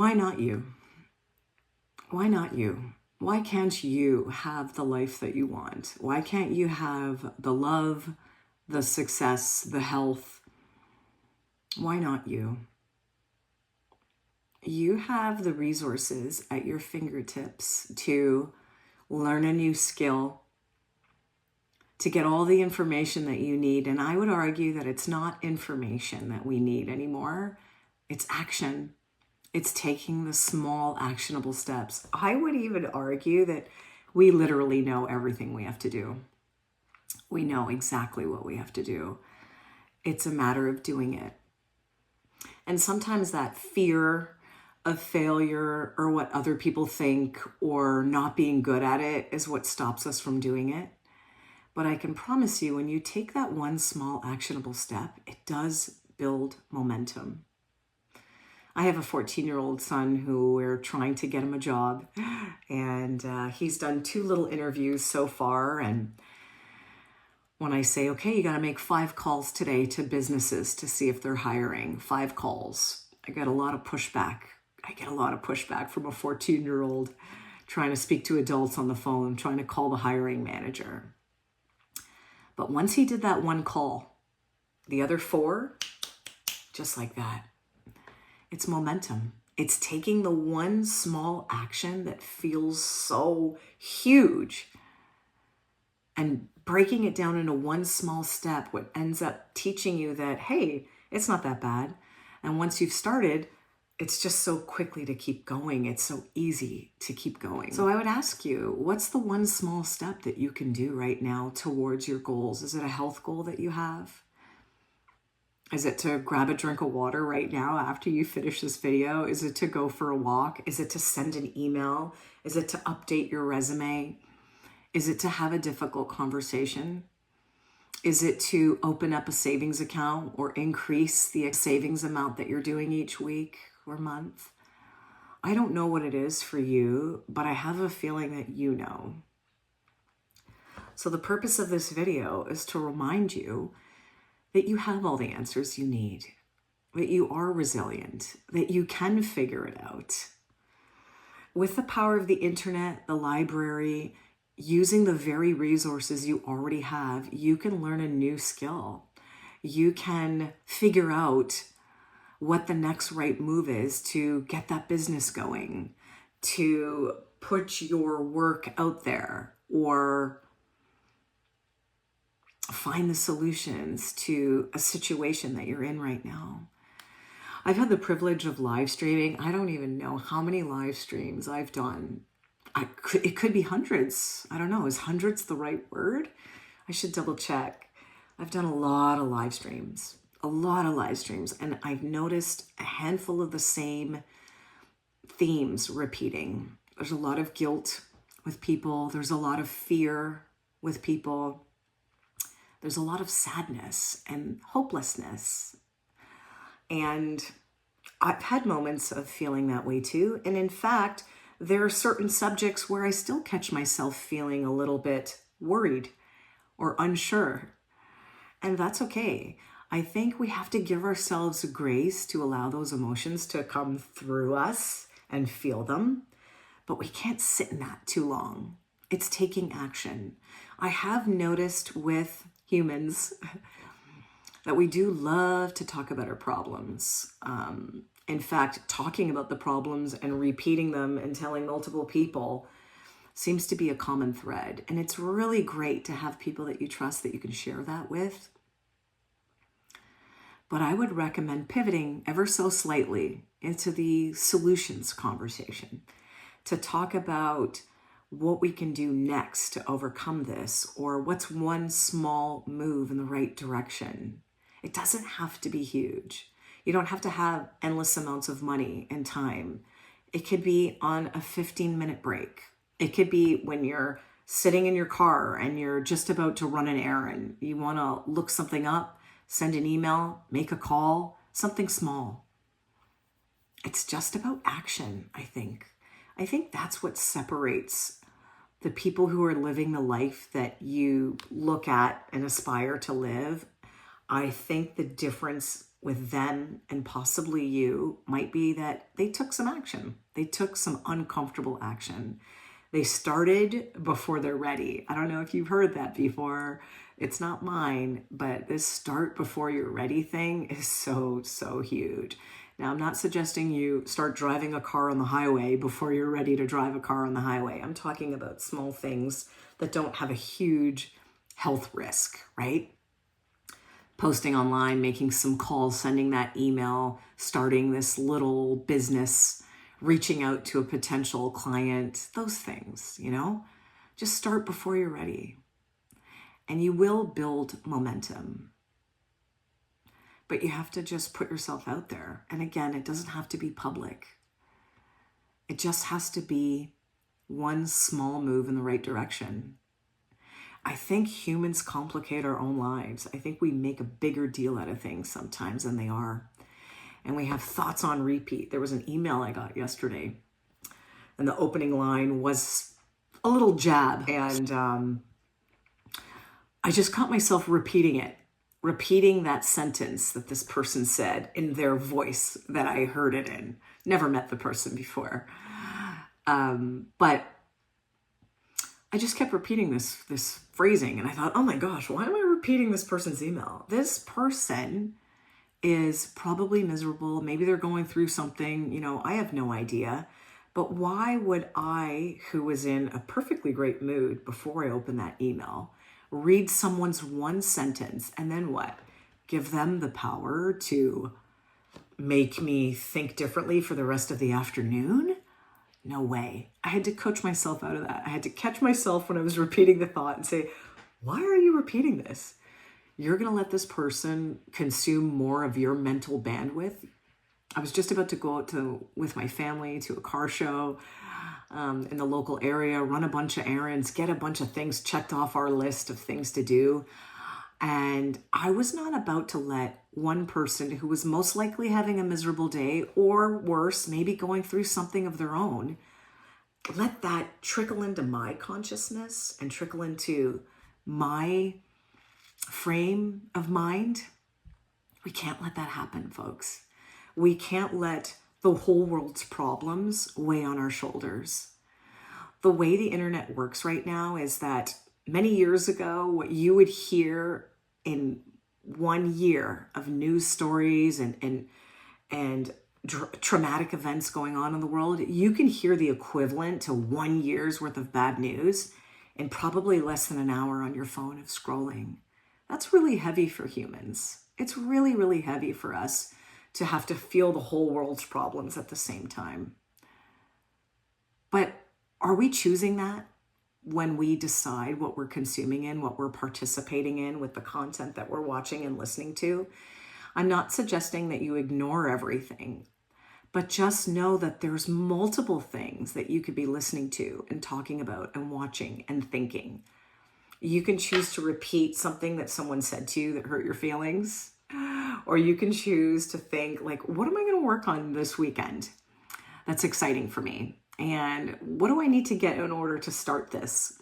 Why not you? Why not you? Why can't you have the life that you want? Why can't you have the love, the success, the health? Why not you? You have the resources at your fingertips to learn a new skill, to get all the information that you need. And I would argue that it's not information that we need anymore. It's action. It's taking the small actionable steps. I would even argue that we literally know everything we have to do. We know exactly what we have to do. It's a matter of doing it. And sometimes that fear of failure or what other people think or not being good at it is what stops us from doing it. But I can promise you, when you take that one small actionable step, it does build momentum. I have a 14-year-old son who we're trying to get him a job, and he's done 2 little interviews so far. And when I say, okay, you got to make 5 calls today to businesses to see if they're hiring, 5 calls, I get a lot of pushback. I get a lot of pushback from a 14-year-old trying to speak to adults on the phone, trying to call the hiring manager. But once he did that 1 call, the other 4, just like that. It's momentum. It's taking the one small action that feels so huge and breaking it down into one small step, what ends up teaching you that, hey, it's not that bad. And once you've started, it's just so quickly to keep going. It's so easy to keep going. So I would ask you, what's the one small step that you can do right now towards your goals? Is it a health goal that you have? Is it to grab a drink of water right now after you finish this video? Is it to go for a walk? Is it to send an email? Is it to update your resume? Is it to have a difficult conversation? Is it to open up a savings account or increase the savings amount that you're doing each week or month? I don't know what it is for you, but I have a feeling that you know. So the purpose of this video is to remind you that you have all the answers you need, that you are resilient, that you can figure it out. With the power of the internet, the library, using the very resources you already have, you can learn a new skill. You can figure out what the next right move is to get that business going, to put your work out there, or find the solutions to a situation that you're in right now. I've had the privilege of live streaming. I don't even know how many live streams I've done. It could be hundreds. I don't know. Is hundreds the right word? I should double check. I've done a lot of live streams, and I've noticed a handful of the same themes repeating. There's a lot of guilt with people. There's a lot of fear with people. There's a lot of sadness and hopelessness. And I've had moments of feeling that way too. And in fact, there are certain subjects where I still catch myself feeling a little bit worried or unsure. And that's okay. I think we have to give ourselves grace to allow those emotions to come through us and feel them. But we can't sit in that too long. It's taking action. I have noticed with humans that we do love to talk about our problems. In fact, talking about the problems and repeating them and telling multiple people seems to be a common thread. And it's really great to have people that you trust that you can share that with. But I would recommend pivoting ever so slightly into the solutions conversation to talk about what we can do next to overcome this, or what's one small move in the right direction. It doesn't have to be huge. You don't have to have endless amounts of money and time. It could be on a 15-minute break. It could be when you're sitting in your car and you're just about to run an errand. You want to look something up, send an email, make a call, something small. It's just about action, I think. I think that's what separates the people who are living the life that you look at and aspire to live. I think the difference with them and possibly you might be that they took some action. They took some uncomfortable action. They started before they're ready. I don't know if you've heard that before. It's not mine, but this start before you're ready thing is so, so huge. Now, I'm not suggesting you start driving a car on the highway before you're ready to drive a car on the highway. I'm talking about small things that don't have a huge health risk, right? Posting online, making some calls, sending that email, starting this little business, reaching out to a potential client, those things, just start before you're ready. And you will build momentum. But you have to just put yourself out there. And again, it doesn't have to be public. It just has to be one small move in the right direction. I think humans complicate our own lives. I think we make a bigger deal out of things sometimes than they are. And we have thoughts on repeat. There was an email I got yesterday, and the opening line was a little jab. And I just caught myself repeating that sentence that this person said in their voice that I heard it in. Never met the person before. But I just kept repeating this phrasing, and I thought, oh my gosh, why am I repeating this person's email? This person is probably miserable. Maybe they're going through something, I have no idea. But why would I, who was in a perfectly great mood before I opened that email, read someone's one sentence and then what? Give them the power to make me think differently for the rest of the afternoon? No way. I had to coach myself out of that. I had to catch myself when I was repeating the thought and say, why are you repeating this? You're going to let this person consume more of your mental bandwidth. I was just about to go out with my family to a car show in the local area, run a bunch of errands, get a bunch of things checked off our list of things to do. And I was not about to let one person who was most likely having a miserable day, or worse, maybe going through something of their own, let that trickle into my consciousness and trickle into my frame of mind. We can't let that happen, folks. We can't let the whole world's problems weigh on our shoulders. The way the internet works right now is that many years ago, what you would hear in 1 year of news stories and traumatic events going on in the world, you can hear the equivalent to 1 year's worth of bad news in probably less than an hour on your phone of scrolling. That's really heavy for humans. It's really, really heavy for us to have to feel the whole world's problems at the same time. But are we choosing that when we decide what we're consuming in, what we're participating in with the content that we're watching and listening to? I'm not suggesting that you ignore everything, but just know that there's multiple things that you could be listening to and talking about and watching and thinking. You can choose to repeat something that someone said to you that hurt your feelings, or you can choose to think like, what am I going to work on this weekend that's exciting for me? And what do I need to get in order to start this?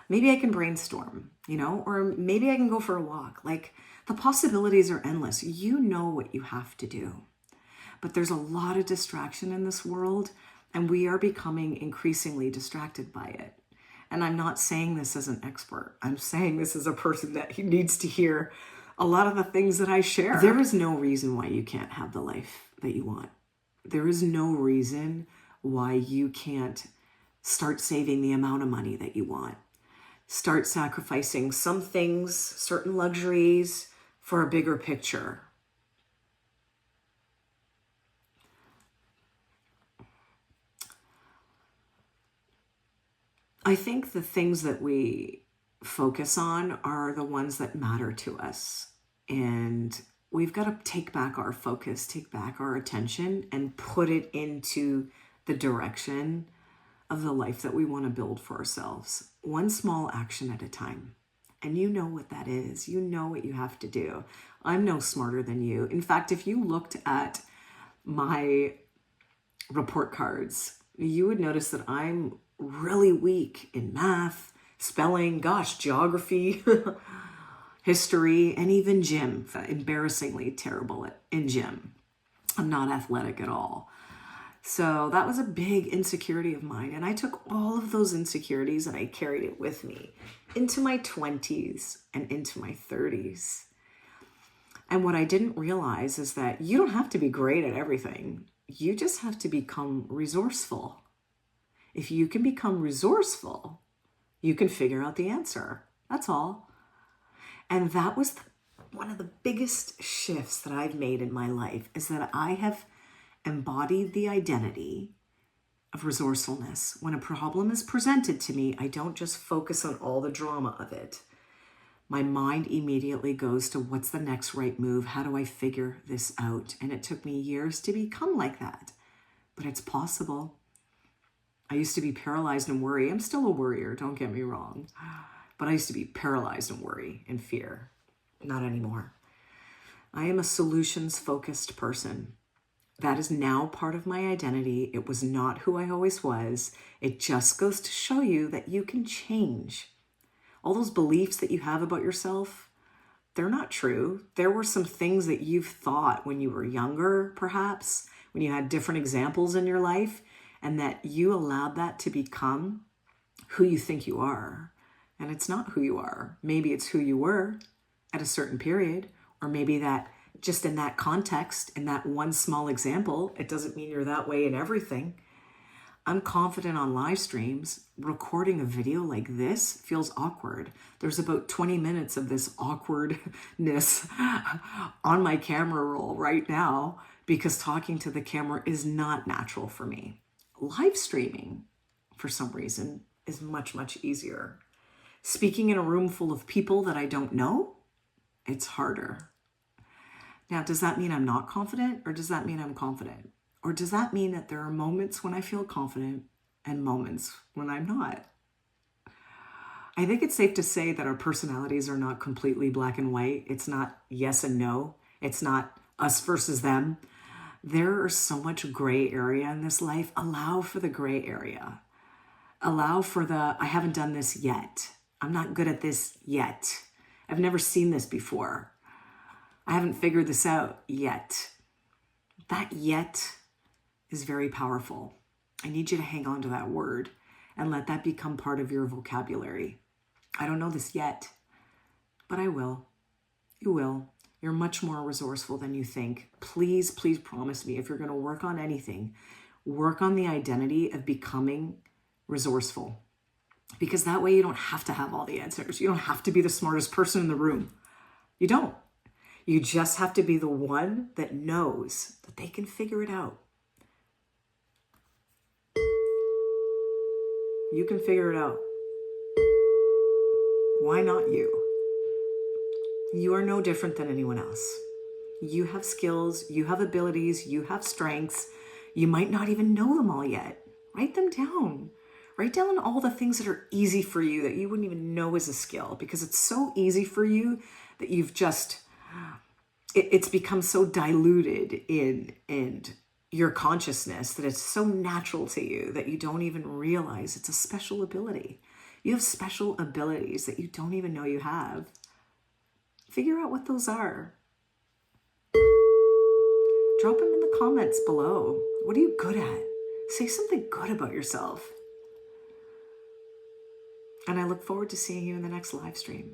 Maybe I can brainstorm, or maybe I can go for a walk. Like, the possibilities are endless. You know what you have to do. But there's a lot of distraction in this world, and we are becoming increasingly distracted by it. And I'm not saying this as an expert. I'm saying this as a person that needs to hear a lot of the things that I share. There is no reason why you can't have the life that you want. There is no reason why you can't start saving the amount of money that you want. Start sacrificing some things, certain luxuries, for a bigger picture. I think the things that we focus on are the ones that matter to us. And we've got to take back our focus, take back our attention, and put it into the direction of the life that we want to build for ourselves. One small action at a time. And you know what that is. You know what you have to do. I'm no smarter than you. In fact, if you looked at my report cards, you would notice that I'm really weak in math, spelling, geography, history, and even gym. Embarrassingly terrible in gym. I'm not athletic at all. So that was a big insecurity of mine. And I took all of those insecurities and I carried it with me into my 20s and into my 30s. And what I didn't realize is that you don't have to be great at everything. You just have to become resourceful. If you can become resourceful, you can figure out the answer. That's all. And that was one of the biggest shifts that I've made in my life, is that I have embodied the identity of resourcefulness. When a problem is presented to me, I don't just focus on all the drama of it. My mind immediately goes to, what's the next right move? How do I figure this out? And it took me years to become like that, but it's possible. I used to be paralyzed in worry. I'm still a worrier, don't get me wrong, but I used to be paralyzed in worry and fear. Not anymore. I am a solutions-focused person. That is now part of my identity. It was not who I always was. It just goes to show you that you can change. All those beliefs that you have about yourself, they're not true. There were some things that you've thought when you were younger, perhaps, when you had different examples in your life, and that you allowed that to become who you think you are. And it's not who you are. Maybe it's who you were at a certain period, or maybe that just in that context, in that one small example, it doesn't mean you're that way in everything. I'm confident on live streams. Recording a video like this feels awkward. There's about 20 minutes of this awkwardness on my camera roll right now because talking to the camera is not natural for me. Live streaming, for some reason, is much, much easier. Speaking in a room full of people that I don't know, it's harder. Now, does that mean I'm not confident, or does that mean I'm confident? Or does that mean that there are moments when I feel confident and moments when I'm not? I think it's safe to say that our personalities are not completely black and white. It's not yes and no. It's not us versus them. There is so much gray area in this life. Allow for the gray area. Allow for the, I haven't done this yet. I'm not good at this yet. I've never seen this before. I haven't figured this out yet. That yet is very powerful. I need you to hang on to that word and let that become part of your vocabulary. I don't know this yet, but I will. You will. You're much more resourceful than you think. Please, please promise me, if you're going to work on anything, work on the identity of becoming resourceful. Because that way you don't have to have all the answers. You don't have to be the smartest person in the room. You don't. You just have to be the one that knows that they can figure it out. You can figure it out. Why not you? You are no different than anyone else. You have skills, you have abilities, you have strengths. You might not even know them all yet. Write them down. Write down all the things that are easy for you that you wouldn't even know is a skill, because it's so easy for you that you've just, it's become so diluted in your consciousness that it's so natural to you that you don't even realize it's a special ability. You have special abilities that you don't even know you have. Figure out what those are. Drop them in the comments below. What are you good at? Say something good about yourself. And I look forward to seeing you in the next live stream.